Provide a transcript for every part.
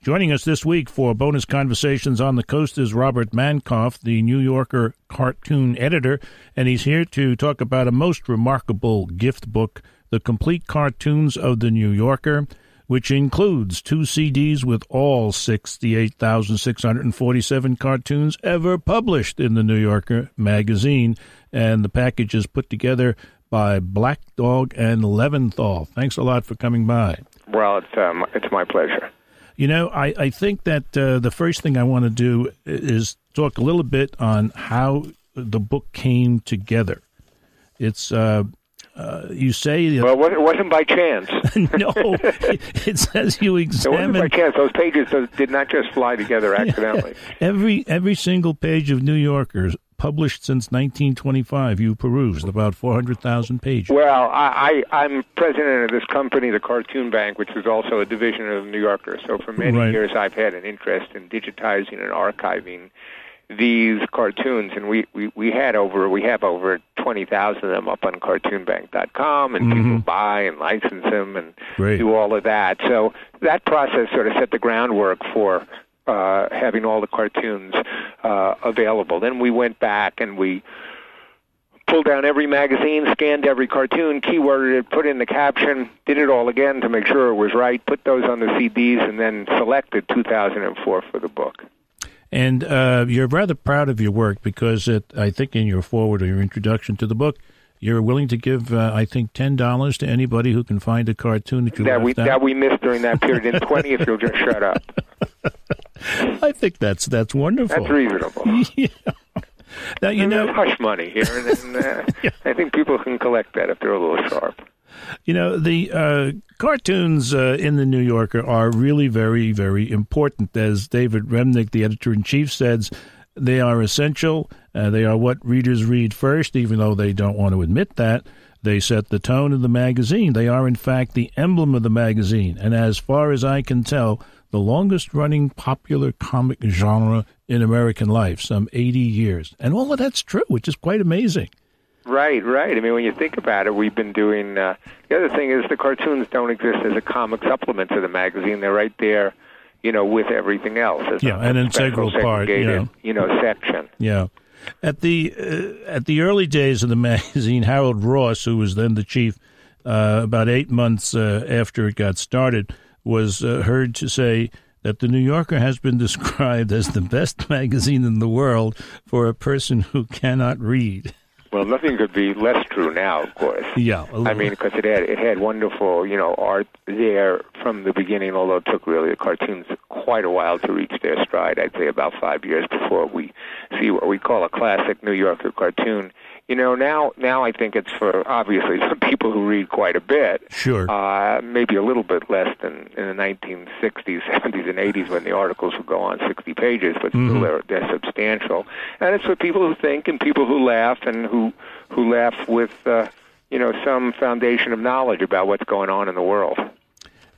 Joining us this week for Bonus Conversations on the Coast is Robert Mankoff, the New Yorker cartoon editor, and he's here to talk about a most remarkable gift book, The Complete Cartoons of the New Yorker, which includes 2 CDs with all 68,647 cartoons ever published in the New Yorker magazine, and the package is put together by Black Dog and Leventhal. Thanks a lot for coming by. Well, it's my pleasure. You know, I think that the first thing I want to do is talk a little bit on how the book came together. It's, you say... Well, it wasn't by chance. No, it says you examined... It wasn't by chance. Those pages did not just fly together accidentally. Every single page of New Yorkers published since 1925, you perused about 400,000 pages. Well, I'm president of this company, the Cartoon Bank, which is also a division of New Yorker. So for many years, I've had an interest in digitizing and archiving these cartoons, and we have over 20,000 of them up on cartoonbank.com, and people buy and license them and do all of that. So that process sort of set the groundwork for having all the cartoons available. Then we went back and we pulled down every magazine, scanned every cartoon, keyworded it, put in the caption, did it all again to make sure it was right, put those on the CDs, and then selected 2004 for the book. And you're rather proud of your work because I think in your foreword or your introduction to the book, you're willing to give, I think, $10 to anybody who can find a cartoon that you left out. That we missed during that period, and 20 if you'll just shut up. I think that's wonderful. That's reasonable. Yeah. Now, there's hush money here, and I think people can collect that if they're a little sharp. You know, the cartoons in the New Yorker are really very, very important. As David Remnick, the editor-in-chief, says, they are essential. They are what readers read first, even though they don't want to admit that. They set the tone of the magazine. They are, in fact, the emblem of the magazine. And as far as I can tell, the longest-running popular comic genre in American life, some 80 years. And all of that's true, which is quite amazing. Right. I mean, when you think about it, we've been doing... the other thing is the cartoons don't exist as a comic supplement to the magazine. They're right there, with everything else. An integral part, section. Yeah. At the early days of the magazine, Harold Ross, who was then the chief, about 8 months after it got started, was heard to say that the New Yorker has been described as the best magazine in the world for a person who cannot read. Well, nothing could be less true now, of course. Yeah. I mean, because it had wonderful, art there from the beginning, although it took really the cartoons quite a while to reach their stride. I'd say about 5 years before we see what we call a classic New Yorker cartoon. Now I think it's for, obviously, for people who read quite a bit. Sure. Maybe a little bit less than in the 1960s, 70s, and 80s when the articles would go on 60 pages, but still they're substantial. And it's for people who think and people who laugh and who laugh with, some foundation of knowledge about what's going on in the world.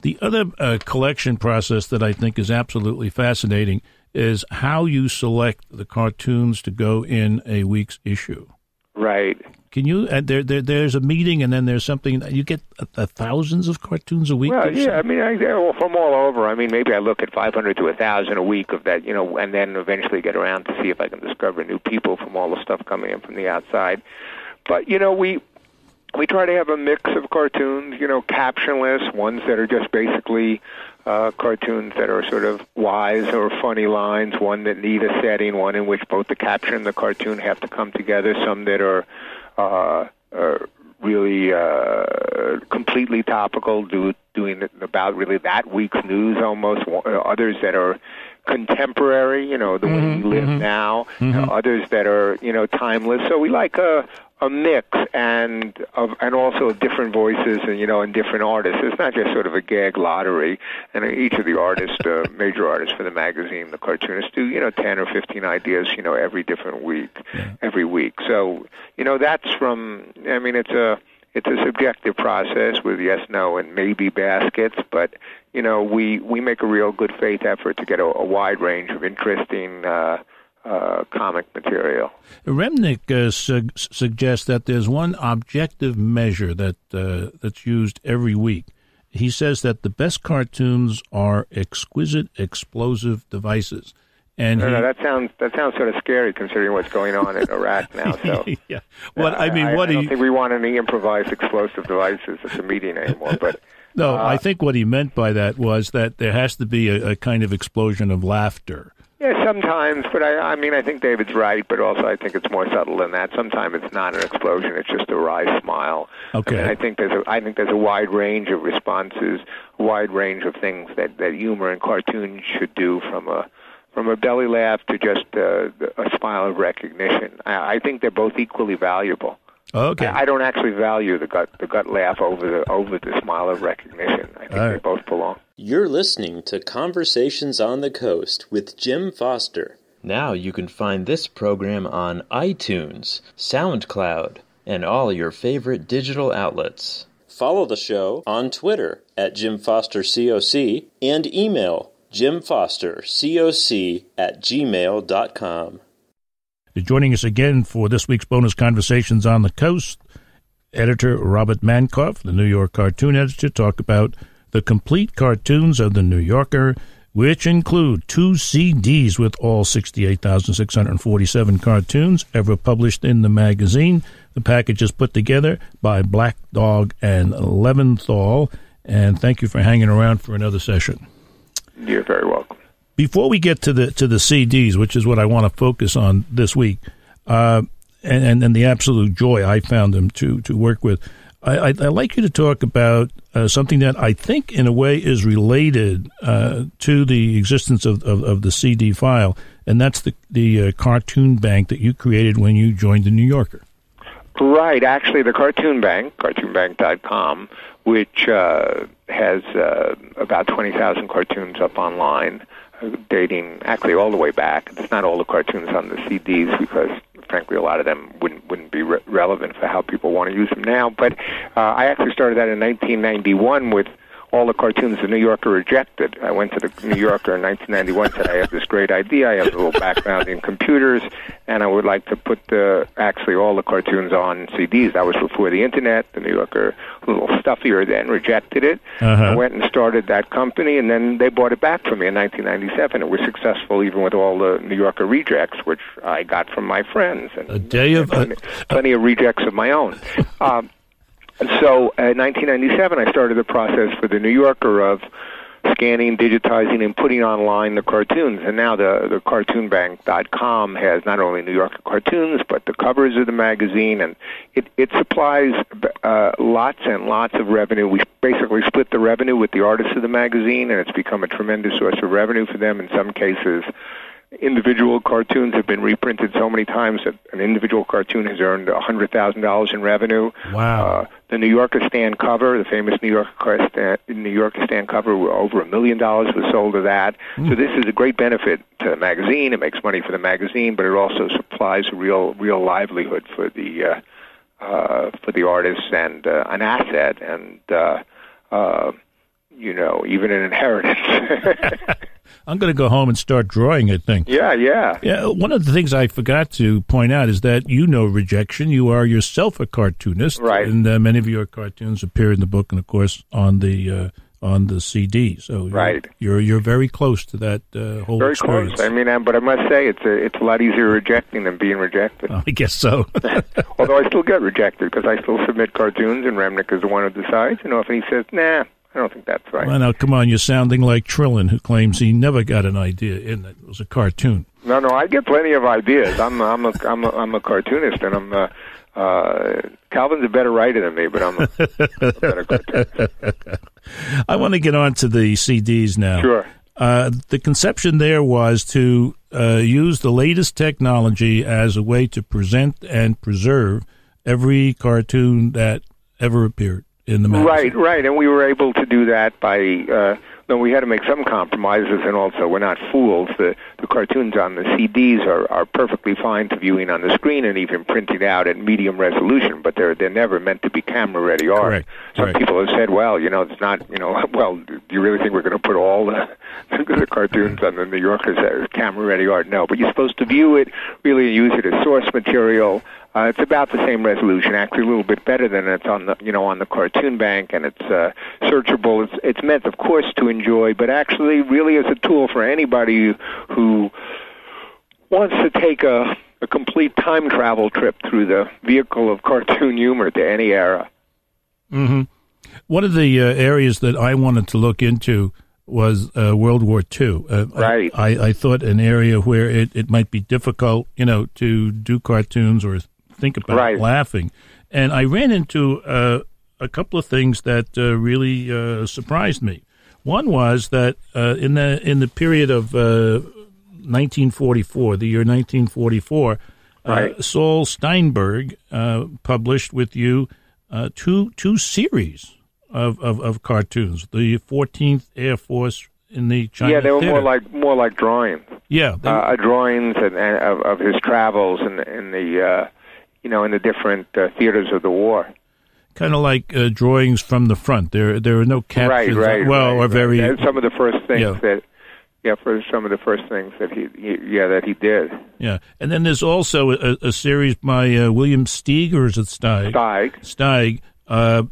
The other collection process that I think is absolutely fascinating is how you select the cartoons to go in a week's issue. Right. Can you? There's a meeting, and then there's something. You get thousands of cartoons a week. Well, yeah. I mean, from all over. I mean, maybe I look at 500 to 1,000 a week of that, and then eventually get around to see if I can discover new people from all the stuff coming in from the outside. But we try to have a mix of cartoons. Captionless ones that are just basically cartoons that are sort of wise or funny lines, one that need a setting, one in which both the caption and the cartoon have to come together, some that are really completely topical, doing about really that week's news almost, others that are contemporary, the way we live now, others that are, timeless. So we like a mix and also different voices and and different artists. It's not just sort of a gag lottery. And each of the artists, major artists for the magazine, the cartoonists do 10 or 15 ideas every different week, every week. So that's from. I mean, it's a subjective process with yes, no, and maybe baskets, but we make a real good faith effort to get a wide range of interesting comic material. Remnick suggests that there's one objective measure that's used every week he says that the best cartoons are exquisite, explosive devices. And that sounds sort of scary considering what's going on in Iraq now. So yeah, I don't think we want any improvised explosive devices at the meeting anymore. But no, I think what he meant by that was that there has to be a kind of explosion of laughter. Yeah, sometimes, but I think David's right, but also I think it's more subtle than that. Sometimes it's not an explosion; it's just a wry smile. Okay. I think there's a wide range of responses, a wide range of things that humor and cartoons should do, from a belly laugh to just a smile of recognition. I think they're both equally valuable. Okay. I don't actually value the gut laugh over the smile of recognition. I think they both belong. You're listening to Conversations on the Coast with Jim Foster. Now you can find this program on iTunes, SoundCloud, and all your favorite digital outlets. Follow the show on Twitter at JimFosterCoc and email JimFosterCoc@gmail.com. Joining us again for this week's bonus Conversations on the Coast, editor Robert Mankoff, the New York cartoon editor, talk about the complete cartoons of the New Yorker, which include 2 CDs with all 68,647 cartoons ever published in the magazine. The package is put together by Black Dog and Leventhal, and thank you for hanging around for another session. You're very welcome. Before we get to the CDs, which is what I want to focus on this week, and the absolute joy I found them to work with, I'd like you to talk about something that I think in a way is related to the existence of the CD file, and that's the cartoon bank that you created when you joined the New Yorker. Right. Actually, the Cartoon Bank, cartoonbank.com, which has about 20,000 cartoons up online, dating actually all the way back. It's not all the cartoons on the CDs because, frankly, a lot of them wouldn't be relevant for how people want to use them now. But I actually started that in 1991 with all the cartoons the New Yorker rejected. I went to the New Yorker in 1991 and said, I have this great idea. I have a little background in computers, and I would like to put actually all the cartoons on CDs. That was before the Internet. The New Yorker, a little stuffier then, rejected it. I went and started that company, and then they bought it back from me in 1997. It was successful even with all the New Yorker rejects, which I got from my friends. And plenty of rejects of my own. And so in 1997, I started the process for the New Yorker of scanning, digitizing, and putting online the cartoons. And now the cartoonbank.com has not only New Yorker cartoons, but the covers of the magazine, and it supplies lots and lots of revenue. We basically split the revenue with the artists of the magazine, and it's become a tremendous source of revenue for them. In some cases, individual cartoons have been reprinted so many times that an individual cartoon has earned $100,000 in revenue. Wow. The New Yorker stand cover, the famous New Yorker stand cover, over $1 million was sold of that. So this is a great benefit to the magazine. It makes money for the magazine, but it also supplies a real livelihood for the artists and an asset and even an inheritance. I'm going to go home and start drawing, I think. Yeah. One of the things I forgot to point out is that you know rejection. You are yourself a cartoonist. Right. And many of your cartoons appear in the book and, of course, on the CD. So right. You're very close to that whole very experience. Very close. But I must say it's a lot easier rejecting than being rejected. I guess so. Although I still get rejected because I still submit cartoons, and Remnick is the one who decides. If he says, nah, I don't think that's right. Well, now, come on, you're sounding like Trillin, who claims he never got an idea in that it was a cartoon. No, I get plenty of ideas. I'm a cartoonist, and Calvin's a better writer than me, but I'm a better cartoonist. I want to get on to the CDs now. Sure. The conception there was to use the latest technology as a way to present and preserve every cartoon that ever appeared in the magazine. Right, and we were able to do that by. We had to make some compromises, and also we're not fools. The cartoons on the CDs are perfectly fine to viewing on the screen and even printed out at medium resolution, but they're never meant to be camera-ready art. Correct. Some people have said, well, it's not, well, do you really think we're going to put all the cartoons on the New Yorkers as camera-ready art? No, but you're supposed to view it, really use it as source material, It's about the same resolution, actually a little bit better than it's on the Cartoon Bank, and it's searchable. It's meant, of course, to enjoy, but actually really as a tool for anybody who wants to take a complete time travel trip through the vehicle of cartoon humor to any era. Mm-hmm. One of the areas that I wanted to look into was World War II. Right. I thought an area where it might be difficult, to do cartoons or think about laughing. And I ran into a couple of things that really surprised me. One was that in the period of 1944, the year 1944, Saul Steinberg published with you two series of cartoons. The 14th Air Force in the China Yeah, they were Theater. more like drawings. Yeah, drawings and of his travels in the different theaters of the war. kind of like drawings from the front. There are no captions. Very. That's some of the first things Yeah. that he did. Yeah, and then there's also a series by William Steig, or is it Steig? Steig,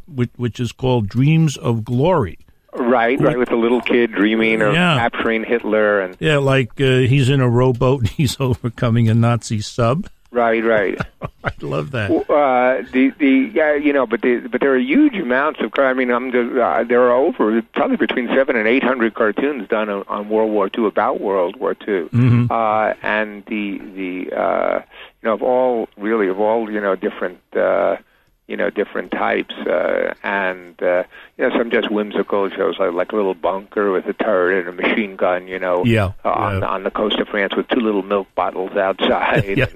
which is called Dreams of Glory. Right, with the little kid dreaming of capturing Hitler, and like he's in a rowboat and he's overcoming a Nazi sub. Right. I love that. But there are huge amounts of. I mean, there are over probably between 700 and 800 cartoons done on World War II, about World War II, mm-hmm. And of all different types, and some just whimsical shows like a little bunker with a turret and a machine gun, on the coast of France with two little milk bottles outside. Yeah.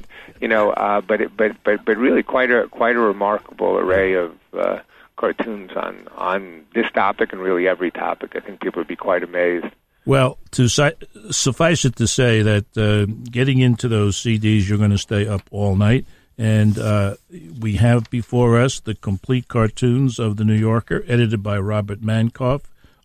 But really quite a remarkable array of cartoons on this topic and really every topic. I think people would be quite amazed. Well, suffice it to say that getting into those CDs, you're going to stay up all night. And we have before us the complete cartoons of The New Yorker, edited by Robert Mankoff.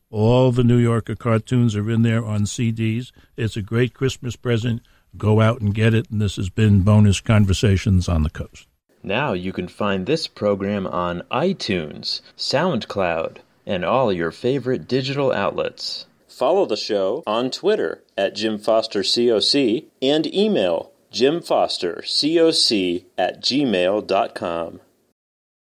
All the New Yorker cartoons are in there on CDs. It's a great Christmas present. Go out and get it. And this has been Bonus Conversations on the Coast. Now you can find this program on iTunes, SoundCloud, and all your favorite digital outlets. Follow the show on Twitter at Jim Foster COC and email JimFosterCoc@gmail.com.